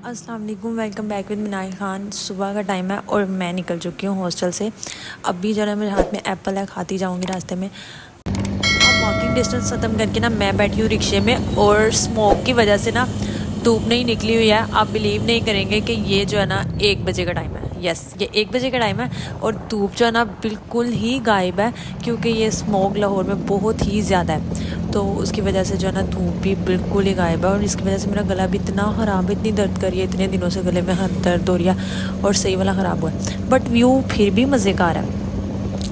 अस्सलाम वालेकुम, welcome back with Minai Khan. सुबह का टाइम है और मैं निकल चुकी हूँ हॉस्टल से। अभी जो है मेरे हाथ में एप्पल है, खाती जाऊँगी रास्ते में। अब वॉकिंग डिस्टेंस ख़त्म करके ना मैं बैठी हूँ रिक्शे में, और स्मोक की वजह से ना धूप नहीं निकली हुई है। आप बिलीव नहीं करेंगे कि ये जो है ना 1 बजे का टाइम है। यस, ये 1 बजे का टाइम है और धूप जो है ना बिल्कुल ही गायब है, क्योंकि ये स्मोक लाहौर में बहुत ही ज़्यादा है। तो उसकी वजह से जो है ना धूप भी बिल्कुल ही गायब है, और इसकी वजह से मेरा गला भी इतना ख़राब है, इतनी दर्द कर रही है, इतने दिनों से गले में हाथ दर्द हो रही है और सही वाला ख़राब हुआ है। बट व्यू फिर भी मज़ेदार है,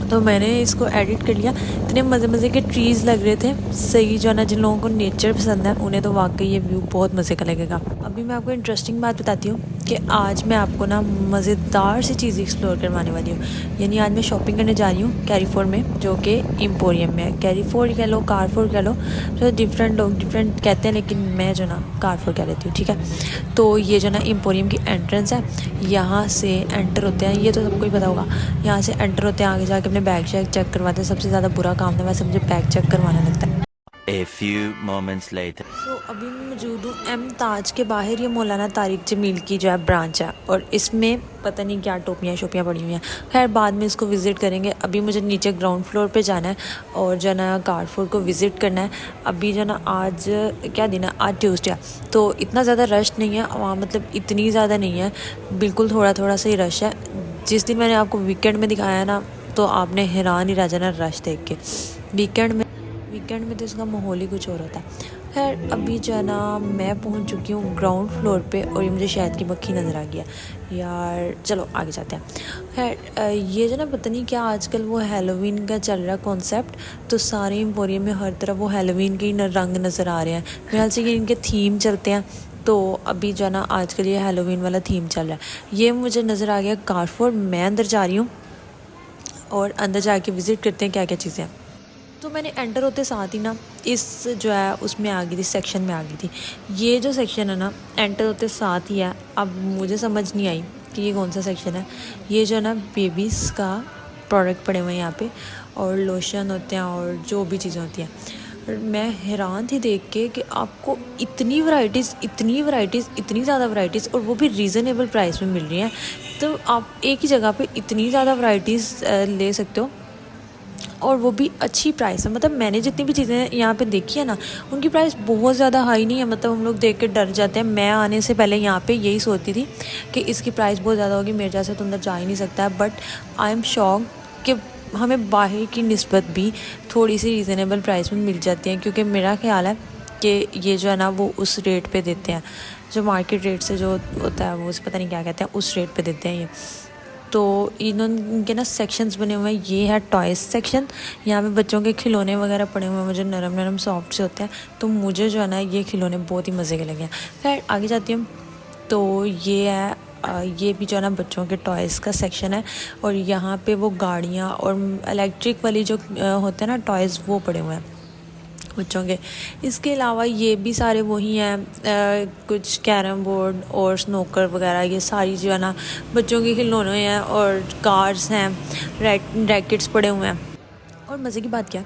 तो मैंने इसको एडिट कर लिया। इतने मज़े मज़े के ट्रीज़ लग रहे थे, सही जो है ना, जिन लोगों को नेचर पसंद है उन्हें तो वाकई ये व्यू बहुत मज़े का लगेगा। अभी मैं आपको इंटरेस्टिंग बात बताती हूँ कि आज मैं आपको ना मज़ेदार सी चीज़ एक्सप्लोर करवाने वाली हूँ। यानी आज मैं शॉपिंग करने जा रही हूँ कैरीफोर में, जो कि एम्पोरियम में है। कैरीफोर कह लो, कारफोर कह लो, जो डिफरेंट लोग डिफरेंट कहते हैं, लेकिन मैं जो ना कारफोर कह लेती हूँ, ठीक है। तो ये जो ना एम्पोरियम की एंट्रेंस है, यहाँ से एंटर होते हैं, ये तो सबको ही पता होगा। यहाँ से एंटर होते हैं, आगे जाके अपने बैग शैग चेक करवाते हैं। सबसे ज़्यादा बुरा काम है वैसे मुझे बैग चेक करवाना लगता है। A few moments later. अभी मैं मौजूद हूँ एम ताज के बाहर। ये मौलाना तारिक जमील की जो है ब्रांच है, और इसमें पता नहीं क्या टोपियाँ शोपियाँ पड़ी हुई हैं। खैर बाद में इसको विज़िट करेंगे। अभी मुझे नीचे ग्राउंड फ्लोर पे जाना है और जो है ना कारफोर को विज़िट करना है। अभी जो ना आज क्या दिन है, आज ट्यूसडे है, तो इतना ज़्यादा रश नहीं है वहाँ, मतलब इतनी ज़्यादा नहीं है, बिल्कुल थोड़ा थोड़ा सा ही रश है। जिस दिन मैंने आपको वीकेंड में दिखाया ना, तो आपने हैरान ही रह जाना रश देख के। वीकेंड में तो इसका माहौल ही कुछ और होता है। खैर अभी जो है ना मैं पहुंच चुकी हूँ ग्राउंड फ्लोर पे, और ये मुझे शहद की मक्खी नज़र आ गया यार। चलो आगे जाते हैं। खैर ये जो ना पता नहीं क्या आजकल वो हैलोवीन का चल रहा कॉन्सेप्ट, तो सारे एम्पोरियम में हर तरफ वो हैलोवीन के रंग नज़र आ रहे हैं। मेरे ख्याल से ये इनके थीम चलते हैं, तो अभी जो है ना आजकल ये हैलोवीन वाला थीम चल रहा है। ये मुझे नज़र आ गया कारफोर। मैं अंदर जा रही हूँ और अंदर जाके विज़िट करते हैं क्या क्या चीज़ें हैं। तो मैंने एंटर होते साथ ही ना इस जो है उसमें आ गई थी, सेक्शन में आ गई थी। ये जो सेक्शन है ना एंटर होते साथ ही है। अब मुझे समझ नहीं आई कि ये कौन सा सेक्शन है। ये जो है ना बेबीज़ का प्रोडक्ट पड़े हुए हैं यहाँ पे, और लोशन होते हैं और जो भी चीज़ें होती हैं। और मैं हैरान थी देख के कि आपको इतनी वैरायटीज़, इतनी ज़्यादा वैरायटीज़, और वो भी रीज़नेबल प्राइस में मिल रही हैं। तो आप एक ही जगह पे इतनी ज़्यादा वैरायटीज़ ले सकते हो, और वो भी अच्छी प्राइस है। मतलब मैंने जितनी भी चीज़ें यहाँ पे देखी है ना, उनकी प्राइस बहुत ज़्यादा हाई नहीं है। मतलब हम लोग देख के डर जाते हैं। मैं आने से पहले यहाँ पे यही सोचती थी कि इसकी प्राइस बहुत ज़्यादा होगी, मेरे जैसे तो अंदर जा ही नहीं सकता है। बट आई एम शॉक कि हमें बाहर की निस्बत भी थोड़ी सी रीज़नेबल प्राइस में मिल जाती हैं, क्योंकि मेरा ख्याल है कि ये जो है ना वो उस रेट पे देते हैं जो मार्केट रेट से जो होता है, वो पता नहीं क्या कहते हैं, उस रेट पे देते हैं ये। तो इनके ना सेक्शंस बने हुए हैं। ये है टॉयज़ सेक्शन, यहाँ पे बच्चों के खिलौने वगैरह पड़े हुए हैं, मुझे नरम नरम सॉफ्ट से होते हैं, तो मुझे जो है ना ये खिलौने बहुत ही मज़े के लगे हैं। खैर आगे जाती हूँ। तो ये है ये भी जो है ना बच्चों के टॉयज़ का सेक्शन है, और यहाँ पे वो गाड़ियाँ और इलेक्ट्रिक वाली जो होते हैं ना टॉयज़, वो पड़े हुए हैं बच्चों के। इसके अलावा ये भी सारे वही हैं, कुछ कैरम बोर्ड और स्नोकर वगैरह, ये सारी जो है ना बच्चों के खिलौने हैं, और कार्स हैं, रैकेट्स पड़े हुए हैं। और मज़े की बात क्या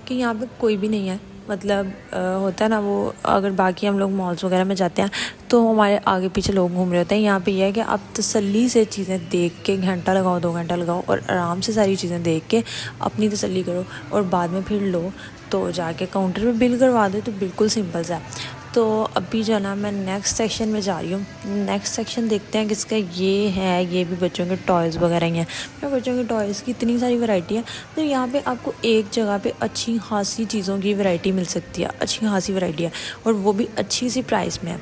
कि यहाँ पे कोई भी नहीं है। मतलब होता है ना वो, अगर बाकी हम लोग मॉल्स वगैरह में जाते हैं तो हमारे आगे पीछे लोग घूम रहे होते हैं। यहाँ पे यह है कि आप तसल्ली से चीज़ें देख के, घंटा लगाओ 2 घंटा लगाओ, और आराम से सारी चीज़ें देख के अपनी तसल्ली करो, और बाद में फिर लो तो जाके काउंटर पे बिल करवा दो। तो बिल्कुल सिंपल सा है। तो अभी जो है ना मैं नेक्स्ट सेक्शन में जा रही हूँ। नेक्स्ट सेक्शन देखते हैं किसका। ये है, ये भी बच्चों के टॉयज़ वगैरह ही हैं। मैं बच्चों के टॉयज़ की इतनी सारी वैरायटी है, तो यहाँ पे आपको एक जगह पे अच्छी खासी चीज़ों की वैरायटी मिल सकती है, अच्छी खासी वैरायटी है, और वो भी अच्छी सी प्राइस में है।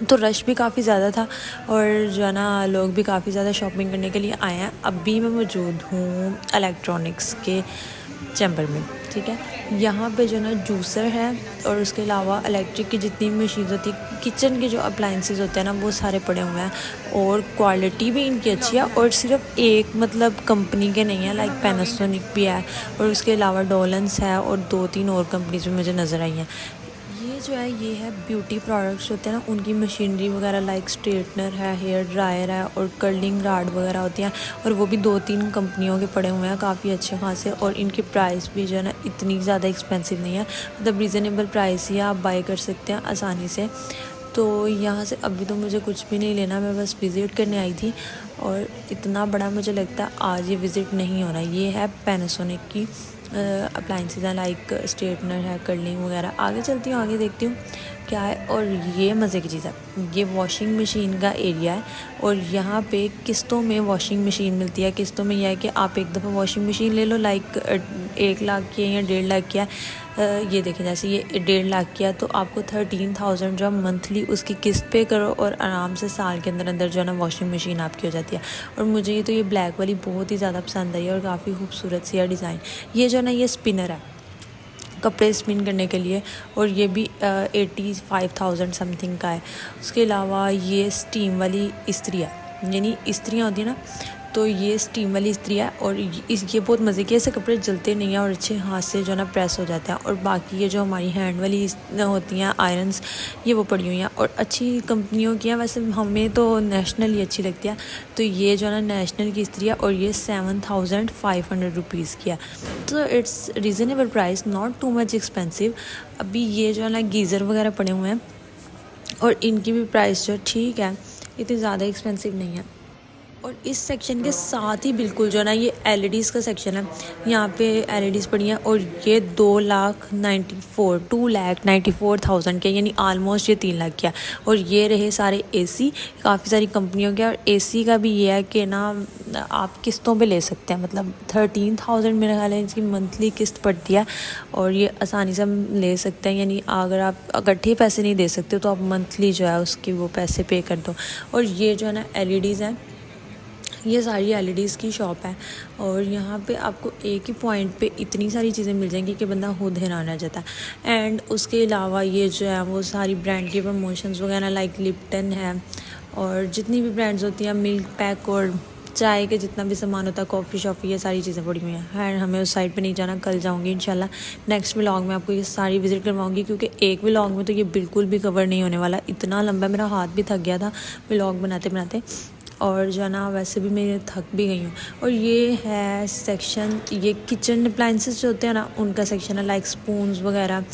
तो रश भी काफ़ी ज़्यादा था, और जो है ना लोग भी काफ़ी ज़्यादा शॉपिंग करने के लिए आए हैं। अभी मैं मौजूद हूँ इलेक्ट्रॉनिक्स के चैम्बर में, ठीक है। यहाँ पे जो ना जूसर है, और उसके अलावा इलेक्ट्रिक की जितनी भी मशीन होती है, किचन के जो अप्लाइंसेस होते हैं ना, वो सारे पड़े हुए हैं। और क्वालिटी भी इनकी अच्छी है, और सिर्फ एक मतलब कंपनी के नहीं है, लाइक पैनासोनिक भी है, और उसके अलावा डोलेंस है, और 2-3 और कंपनीज भी मुझे नज़र आई हैं। ये जो है ये है ब्यूटी प्रोडक्ट्स होते हैं ना, उनकी मशीनरी वगैरह, लाइक स्ट्रेटनर है, हेयर ड्रायर है, और कर्लिंग राड वगैरह होती हैं, और वो भी 2-3 कंपनियों के पड़े हुए हैं, काफ़ी अच्छे खासे। और इनकी प्राइस भी जो है ना इतनी ज़्यादा एक्सपेंसिव नहीं है, मतलब रीज़नेबल प्राइस ही आप बाई कर सकते हैं आसानी से। तो यहाँ से अभी तो मुझे कुछ भी नहीं लेना, मैं बस विज़िट करने आई थी। और इतना बड़ा मुझे लगता है आज ये विज़िट नहीं होना। ये है पैनासोनिक की अप्लाइंसेस हैं, लाइक स्ट्रेटनर है, कर्लिंग वगैरह। आगे चलती हूँ, आगे देखती हूँ क्या है। और ये मज़े की चीज़ है, ये वॉशिंग मशीन का एरिया है। और यहाँ पे किस्तों में वॉशिंग मशीन मिलती है। किस्तों में यह है कि आप एक दफ़ा वॉशिंग मशीन ले लो, लाइक 1 लाख की है या 1.5 लाख की है। ये देखें, जैसे ये 1.5 लाख की है तो आपको 13,000 जो मंथली उसकी किस्त पे करो और आराम से साल के अंदर अंदर जो है ना वॉशिंग मशीन आपकी हो जाती है। और मुझे ये ब्लैक वाली बहुत ही ज़्यादा पसंद आई और काफ़ी खूबसूरत सी है डिज़ाइन। ये जो है ना ये स्पिनर है, कपड़े स्पिन करने के लिए। और ये भी 85,000 समथिंग का है। उसके अलावा ये स्टीम वाली इस्त्री है, यानी इस्त्रियाँ होती है ना, तो ये स्टीम वाली इस्त्री है। और ये बहुत मज़े की, ऐसे कपड़े जलते नहीं हैं और अच्छे हाथ से जो है ना प्रेस हो जाते हैं। और बाकी ये जो हमारी हैंड वाली होती हैं आयरन्स, ये वो पड़ी हुई हैं और अच्छी कंपनियों की हैं। वैसे हमें तो नेशनल ही अच्छी लगती है, तो ये जो है ना नेशनल की इस्त्री है और ये 7,500 रुपीज़ की है। तो it's reasonable price, not too much expensive. अभी ये जो है ना गीज़र वगैरह पड़े हुए हैं और इनकी भी प्राइस जो ठीक है, इतनी ज़्यादा एक्सपेंसिव नहीं है। और इस सेक्शन के साथ ही बिल्कुल जो है ना ये एलईडीज़ का सेक्शन है। यहाँ पे एलईडीज़ पड़ी हैं और ये 2,94,000 के, यानी आलमोस्ट ये 3 लाख के। और ये रहे सारे एसी, काफ़ी सारी कंपनियों के। और एसी का भी ये है कि ना आप किस्तों पे ले सकते हैं, मतलब 13,000 मेरे ख्याल है इसकी मंथली किस्त पड़ती है। और ये आसानी से हम ले सकते हैं, यानी अगर आप इकट्ठे पैसे नहीं दे सकते तो आप मंथली जो है उसकी वो पैसे पे कर दो। और ये जो है ना एलईडीज़ हैं, ये सारी एलईडीज़ की शॉप है। और यहाँ पे आपको एक ही पॉइंट पे इतनी सारी चीज़ें मिल जाएंगी कि बंदा खुद हैरान रह जाता है। एंड उसके अलावा ये जो है वो सारी ब्रांड की प्रमोशंस वगैरह, लाइक लिप्टन है और जितनी भी ब्रांड्स होती हैं, मिल्क पैक और चाय के जितना भी सामान होता है, कॉफ़ी शॉफ़ी, ये सारी चीज़ें पड़ी हुई हैं। खैर हमें उस साइड पे नहीं जाना, कल जाऊंगी इंशाल्लाह। नेक्स्ट व्लॉग में आपको ये सारी विज़िट करवाऊंगी, क्योंकि एक व्लॉग में तो ये बिल्कुल भी कवर नहीं होने वाला। इतना लंबा, मेरा हाथ भी थक गया था व्लॉग बनाते बनाते। और जो है ना वैसे भी मैं थक भी गई हूँ। और ये है सेक्शन, ये किचन अप्लाइंसेस जो होते हैं ना उनका सेक्शन है, लाइक स्पून्स वगैरह।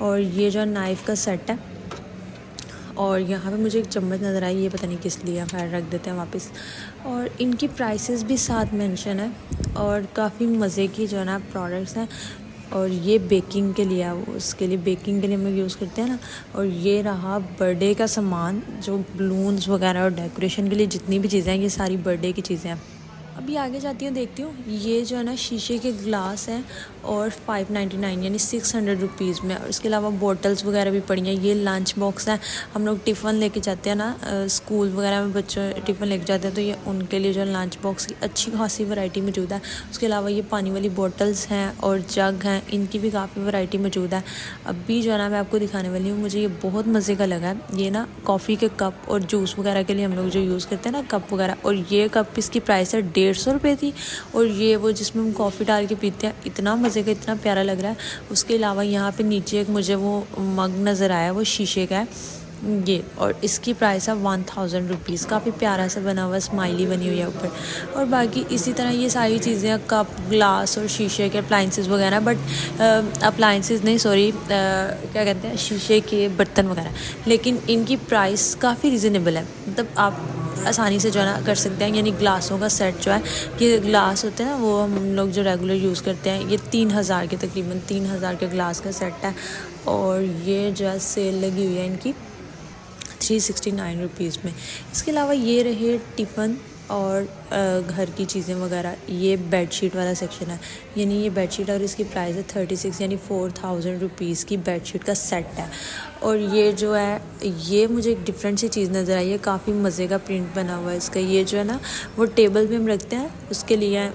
और ये जो नाइफ़ का सेट है। और यहाँ पे मुझे एक चम्मच नज़र आई, ये पता नहीं किस लिए, खैर रख देते हैं वापस। और इनकी प्राइसेस भी साथ मेंशन है और काफ़ी मज़े की जो है ना प्रोडक्ट्स हैं। और ये बेकिंग के लिए है, उसके लिए बेकिंग के लिए हम लोग यूज़ करते हैं ना। और ये रहा बर्थडे का सामान, जो बलून्स वगैरह और डेकोरेशन के लिए जितनी भी चीज़ें हैं, ये सारी बर्थडे की चीज़ें हैं। अभी आगे जाती हूँ, देखती हूँ। ये जो है ना शीशे के ग्लास हैं और 599 यानी 600 रुपीज़ में। और इसके अलावा बॉटल्स वगैरह भी पड़ी हैं। ये लंच बॉक्स हैं, हम लोग टिफ़िन लेके जाते हैं ना, स्कूल वगैरह में बच्चों टिफ़िन लेके जाते हैं, तो ये उनके लिए जो लंच बॉक्स की अच्छी खासी वैरायटी मौजूद है। उसके अलावा ये पानी वाली बॉटल्स हैं और जग हैं, इनकी भी काफ़ी वैरायटी मौजूद है। अभी जो है ना मैं आपको दिखाने वाली हूँ, मुझे ये बहुत मज़े का लगा है। ये ना कॉफ़ी के कप और जूस वगैरह के लिए हम लोग जो यूज़ करते हैं ना कप वगैरह। और ये कप, इसकी प्राइस है 150 रुपये थी। और ये वो जिसमें हम कॉफ़ी डाल के पीते हैं, इतना मज़े का, इतना प्यारा लग रहा है। उसके अलावा यहाँ पे नीचे एक मुझे वो मग नज़र आया, वो शीशे का है ये। और इसकी प्राइस है 1,000 रुपीज़। काफ़ी प्यारा सा बना हुआ, स्माइली बनी हुई है ऊपर। और बाकी इसी तरह ये सारी चीज़ें, कप, ग्लास और शीशे के अप्लाइंसेस वगैरह, बट अप्लाइंसेस नहीं, सॉरी, क्या कहते हैं, शीशे के बर्तन वगैरह। लेकिन इनकी प्राइस काफ़ी रीज़नेबल है, मतलब आप आसानी से जो है ना कर सकते हैं। यानी ग्लासों का सेट जो है, ये ग्लास होते हैं ना वो हम लोग जो रेगुलर यूज़ करते हैं, ये 3,000 के, तकरीबन 3,000 के ग्लास का सेट है। और ये जो है सेल लगी हुई है इनकी 369 रुपीज़ में। इसके अलावा ये रहे टिफ़िन और घर की चीज़ें वगैरह। ये बेडशीट वाला सेक्शन है, यानी ये बेडशीट और इसकी प्राइस है 36 यानी 4,000 रुपीज़ की बेडशीट का सेट है। और ये जो है, ये मुझे एक डिफरेंट सी चीज़ नज़र आई है, काफ़ी मज़े का प्रिंट बना हुआ है इसका। ये जो है ना वो टेबल पे हम रखते हैं, उसके लिए।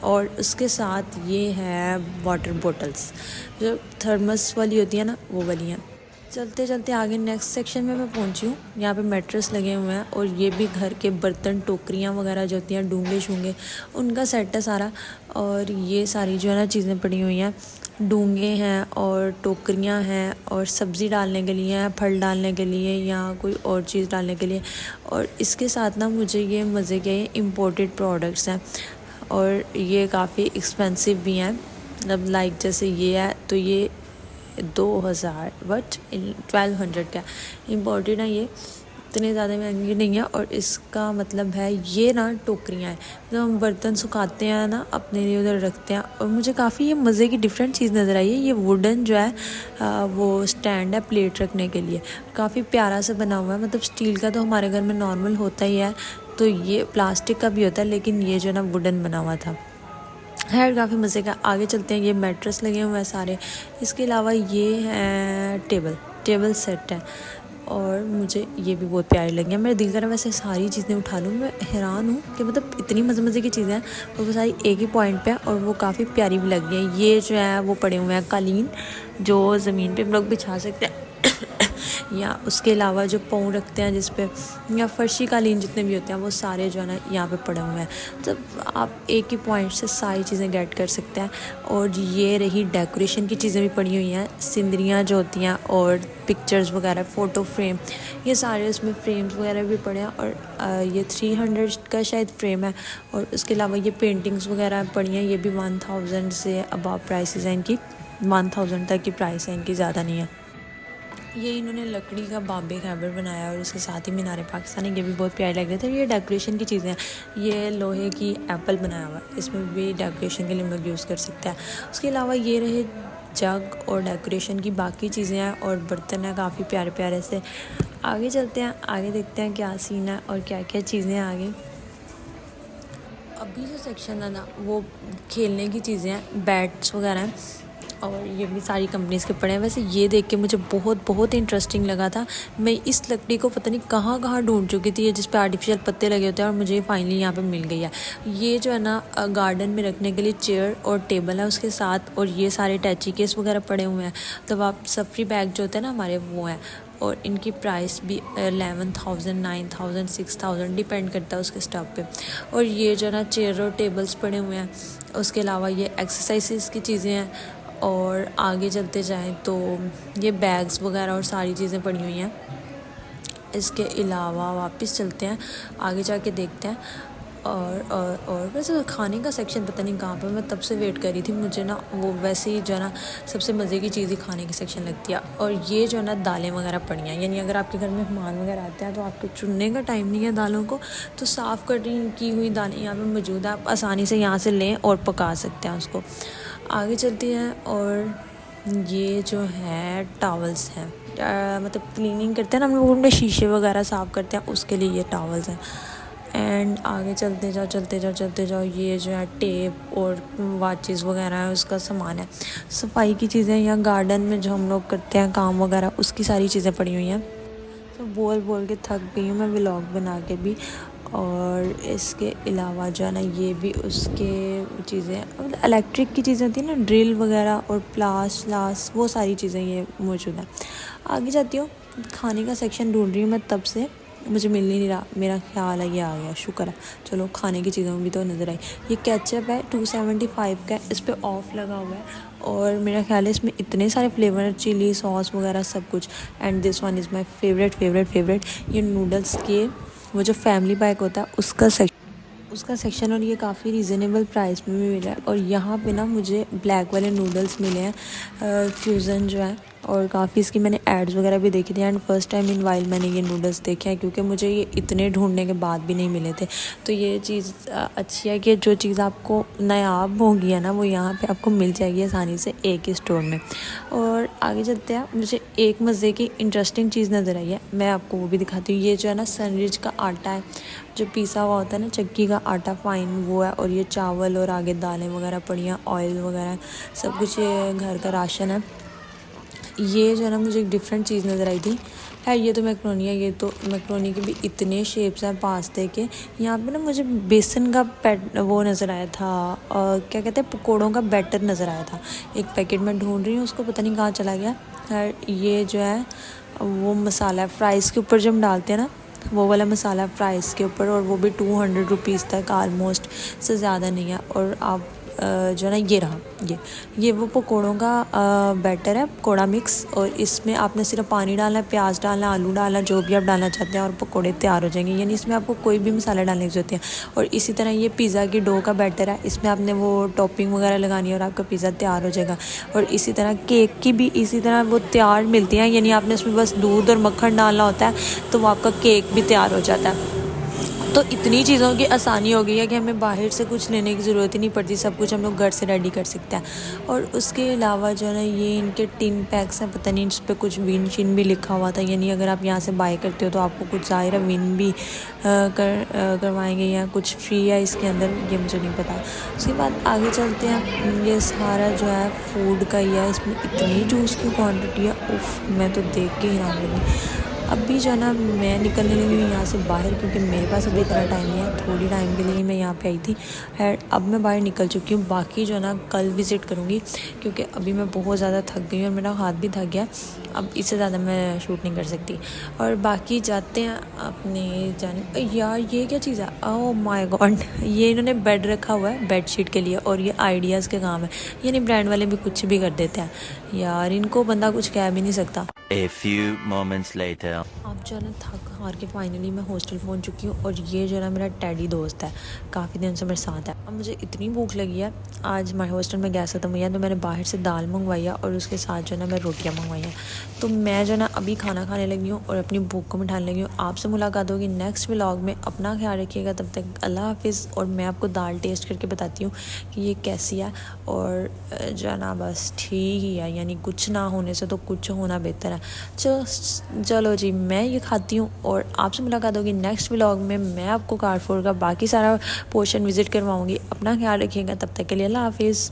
और उसके साथ ये है वाटर बॉटल्स, जो थर्मस वाली होती है ना, वो वाली हैं। चलते चलते आगे नेक्स्ट सेक्शन में मैं पहुंची हूँ। यहाँ पे मैट्रेस लगे हुए हैं और ये भी घर के बर्तन, टोकरियाँ वगैरह जो होती हैं, डूंगे शूंगे, उनका सेट है सारा। और ये सारी जो है ना चीज़ें पड़ी हुई हैं, डूंगे हैं और टोकरियाँ हैं और सब्ज़ी डालने के लिए हैं, फल डालने के लिए या कोई और चीज़ डालने के लिए। और इसके साथ ना मुझे ये मज़े के इम्पोर्टेड प्रोडक्ट्स हैं और ये काफ़ी एक्सपेंसिव भी हैं, मतलब लाइक जैसे ये है, तो ये 2000 बट 1200 का इम्पोर्टेड है। ये इतने ज़्यादा महंगी नहीं है। और इसका मतलब है ये ना टोकरियाँ हैं, जब हम बर्तन सुखाते हैं ना अपने लिए उधर रखते हैं। और मुझे काफ़ी ये मज़े की डिफरेंट चीज़ नज़र आई है। ये वुडन जो है वो स्टैंड है प्लेट रखने के लिए, काफ़ी प्यारा सा बना हुआ है। मतलब स्टील का तो हमारे घर में नॉर्मल होता ही है, तो ये प्लास्टिक का भी होता है, लेकिन ये जो है ना वुडन बना हुआ था। खैर काफ़ी मज़े का। आगे चलते हैं, ये मैट्रेस लगे हुए हैं सारे। इसके अलावा ये है टेबल सेट है, और मुझे ये भी बहुत प्यारी लगी है। मेरे दिल कर रहा है वैसे सारी चीज़ें उठा लूँ। मैं हैरान हूँ कि मतलब इतनी मज़े की चीज़ें हैं और वो सारी एक ही पॉइंट पे है, और वो काफ़ी प्यारी भी लग रही है। ये जो है वो पड़े हुए हैं कालीन, जो ज़मीन पे हम लोग बिछा सकते हैं या उसके अलावा जो पाँव रखते हैं जिस पे, या फर्शी कालीन जितने भी होते हैं वो सारे जो है ना यहाँ पे पड़े हुए हैं। तो आप एक ही पॉइंट से सारी चीज़ें गेट कर सकते हैं। और ये रही डेकोरेशन की चीज़ें भी पड़ी हुई हैं, सिंदरियाँ जो होती हैं और पिक्चर्स वगैरह, फ़ोटो फ्रेम, ये सारे उसमें फ्रेम्स वगैरह भी पड़े हैं। और ये 300 का शायद फ्रेम है। और उसके अलावा ये पेंटिंग्स वगैरह पड़ी हैं, ये भी 1000 से अबव प्राइसेस हैं इनकी, 1000 तक की प्राइस है इनकी, ज़्यादा नहीं है। ये इन्होंने लकड़ी का बाबे खैबर बनाया और उसके साथ ही मीनार पाकिस्तानी, ये भी बहुत प्यारे लग रहे थे। ये डेकोरेशन की चीज़ें हैं। ये लोहे की एप्पल बनाया हुआ है, इसमें भी डेकोरेशन के लिए हम लोग यूज़ कर सकते हैं। उसके अलावा ये रहे जग और डेकोरेशन की बाकी चीज़ें हैं, और बर्तन हैं काफ़ी प्यारे प्यारे से। आगे चलते हैं, आगे देखते हैं क्या सीन है और क्या क्या चीज़ें हैं आगे। अभी जो सेक्शन है ना वो खेलने की चीज़ें हैं, बैट्स वगैरह हैं, और ये भी सारी कंपनीज़ के पड़े हैं। वैसे ये देख के मुझे बहुत इंटरेस्टिंग लगा था। मैं इस लकड़ी को पता नहीं कहाँ ढूंढ चुकी थी, ये जिस पे आर्टिफिशियल पत्ते लगे होते हैं, और मुझे फाइनली यहाँ पे मिल गई है। ये जो है ना गार्डन में रखने के लिए चेयर और टेबल है उसके साथ, और ये सारे टैची केस वगैरह पड़े हुए हैं। तो आप सफरी बैग जो होते हैं ना हमारे, वो हैं। और इनकी प्राइस भी 11,000, 9,000, 6,000 डिपेंड करता है उसके स्टॉक पे। और ये जो है ना चेयर और टेबल्स पड़े हुए हैं। उसके अलावा ये एक्सरसाइजेस की चीज़ें हैं। और आगे चलते जाएं तो ये बैग्स वगैरह और सारी चीज़ें पड़ी हुई हैं। इसके अलावा वापस चलते हैं, आगे जाके देखते हैं। और वैसे तो खाने का सेक्शन पता नहीं कहाँ पर, मैं तब से वेट कर रही थी। मुझे ना वो वैसे ही जो है ना सबसे मज़े की चीज़ ही खाने की सेक्शन लगती है। और ये जो है ना दालें वगैरह पड़ी हैं, यानी अगर आपके घर में मेहमान वगैरह आते हैं तो आपको चुनने का टाइम नहीं है दालों को, तो साफ़ कटिंग की हुई दालें यहाँ पर मौजूद है। आप आसानी से यहाँ से लें और पका सकते हैं उसको। आगे चलते हैं, और ये जो है टॉवल्स हैं, मतलब क्लीनिंग करते हैं ना हम लोग उनमें, शीशे वगैरह साफ़ करते हैं, उसके लिए ये टॉवल्स हैं। एंड आगे चलते जाओ, ये जो है टेप और वाचेस वगैरह है, उसका सामान है। सफाई की चीज़ें या गार्डन में जो हम लोग करते हैं काम वगैरह, उसकी सारी चीज़ें पड़ी हुई हैं। तो बोल के थक गई हूँ मैं व्लॉग बना के भी। और इसके अलावा जो है ना ये भी उसके चीज़ें, मतलब इलेक्ट्रिक की चीज़ें होती हैं ना, ड्रिल वगैरह और प्लास, वो सारी चीज़ें ये मौजूद हैं। आगे जाती हूँ, खाने का सेक्शन ढूंढ रही हूँ मैं तब से, मुझे मिल नहीं रहा। मेरा ख्याल है ये आ गया, शुक्र है। चलो खाने की चीज़ों में भी तो नज़र आई। ये केचप है, 275 का, इस पर ऑफ़ लगा हुआ है। और मेरा ख्याल है इसमें इतने सारे फ्लेवर, चिली सॉस वगैरह सब कुछ। And this one is my favourite, ये नूडल्स के वो जो फैमिली पैक होता है उसका सेक्शन, और ये काफ़ी रीज़नेबल प्राइस में भी मिला है। और यहाँ पे ना मुझे ब्लैक वाले नूडल्स मिले हैं, फ्यूज़न जो है, और काफ़ी इसकी मैंने एड्स वगैरह भी देखी थी। And first time in while मैंने ये नूडल्स देखे हैं, क्योंकि मुझे ये इतने ढूंढने के बाद भी नहीं मिले थे। तो ये चीज़ अच्छी है कि जो चीज़ आपको नायाब होगी है ना, वो यहाँ पे आपको मिल जाएगी आसानी से एक ही स्टोर में। और आगे चलते हैं, मुझे एक मज़े की इंटरेस्टिंग चीज़ नज़र आई है, मैं आपको वो भी दिखाती हूँ। ये जो है ना सनरिच का आटा है, जो पीसा हुआ होता है ना चक्की का आटा फाइन, वो है। और ये चावल और आगे दालें वगैरह पड़ी हैं, ऑयल वगैरह सब कुछ, ये घर का राशन है। ये जो है ना मुझे एक डिफरेंट चीज़ नज़र आई थी। खैर ये तो मैक्रोनी है, ये तो मैक्रोनी के भी इतने शेप्स हैं पास्ते के। यहाँ पे ना मुझे बेसन का वो नज़र आया था, क्या कहते हैं, पकौड़ों का बैटर नज़र आया था। एक पैकेट में ढूंढ रही हूँ उसको, पता नहीं कहाँ चला गया। खैर ये जो है वो मसाला है, फ्राइज़ के ऊपर जब डालते हैं ना, वो वाला मसाला फ्राइज़ के ऊपर, और वो भी 200 रुपीज़ तक, आलमोस्ट से ज़्यादा नहीं है। और आप जो है ना ये रहा, ये वो पकौड़ों का बैटर है, पकौड़ा मिक्स। और इसमें आपने सिर्फ पानी डालना है, प्याज डालना, आलू डालना, जो भी आप डालना चाहते हैं और पकौड़े तैयार हो जाएंगे। यानी इसमें आपको कोई भी मसाला डालने की जरूरत है। और इसी तरह ये पिज़्ज़ा की डो का बैटर है, इसमें आपने वो टॉपिंग वगैरह लगानी है और आपका पिज़्ज़ा तैयार हो जाएगा। और इसी तरह केक की भी इसी तरह वो तैयार मिलती हैं, यानी आपने उसमें बस दूध और मक्खन डालना होता है तो वो आपका केक भी तैयार हो जाता है। तो इतनी चीज़ों की आसानी हो गई है कि हमें बाहर से कुछ लेने की ज़रूरत ही नहीं पड़ती, सब कुछ हम लोग घर से रेडी कर सकते हैं। और उसके अलावा जो है ना ये इनके टिन पैक्स हैं, पता नहीं इस पर कुछ विन शिन भी लिखा हुआ था, यानी अगर आप यहाँ से बाय करते हो तो आपको कुछ ज़ाहिर विन भी करवाएंगे या कुछ फ्री है इसके अंदर, ये मुझे नहीं पता। उसके बाद आगे चलते हैं। ये सारा जो है फूड का ही है, इसमें इतनी जूस की क्वान्टिटी है, उफ मैं तो देख के ही हैरान लगी। अभी जो है ना मैं निकलने लगी हूँ यहाँ से बाहर, क्योंकि मेरे पास अभी इतना टाइम नहीं है, थोड़ी टाइम के लिए मैं यहाँ पे आई थी। अब मैं बाहर निकल चुकी हूँ। बाकी जो है ना कल विज़िट करूँगी, क्योंकि अभी मैं बहुत ज़्यादा थक गई हूँ और मेरा हाथ भी थक गया। अब इससे ज़्यादा मैं शूट नहीं कर सकती। और बाकी जाते हैं अपने जाने। यार ये क्या चीज़ है, ओह माय गॉड, ये इन्होंने बेड रखा हुआ है बेडशीट के लिए, और ये आइडियाज़ के काम है, यानी ब्रांड वाले भी कुछ भी कर देते हैं यार, इनको बंदा कुछ कह भी नहीं सकता। A few moments later. अब जो है ना थक हार के फाइनली मैं हॉस्टल पहुंच चुकी हूँ। और ये जो है ना मेरा टैडी दोस्त है, काफ़ी दिन से मेरे साथ है। अब मुझे इतनी भूख लगी है, आज हमारे हॉस्टल में गैस खत्म हुई है तो मैंने बाहर से दाल मंगवाई है और उसके साथ जो है ना मैं रोटियां मंगवाई हैं। तो मैं जो है ना अभी खाना खाने लगी हूँ और अपनी भूख को मिटाने लगी हूँ। आपसे मुलाकात होगी नेक्स्ट व्लॉग में। अपना ख्याल रखिएगा, तब तक अल्लाह हाफिज़। और मैं आपको दाल टेस्ट करके बताती हूँ कि ये कैसी है। और जो है ना बस ठीक ही है, यानी कुछ ना होने से तो कुछ होना बेहतर है। चलो जी, मैं ये खाती हूँ और आपसे मुलाकात होगी नेक्स्ट व्लॉग में। मैं आपको कारफोर का बाकी सारा पोर्शन विज़िट करवाऊँगी। अपना ख्याल रखिएगा, तब तक के लिए अल्लाह हाफिज़।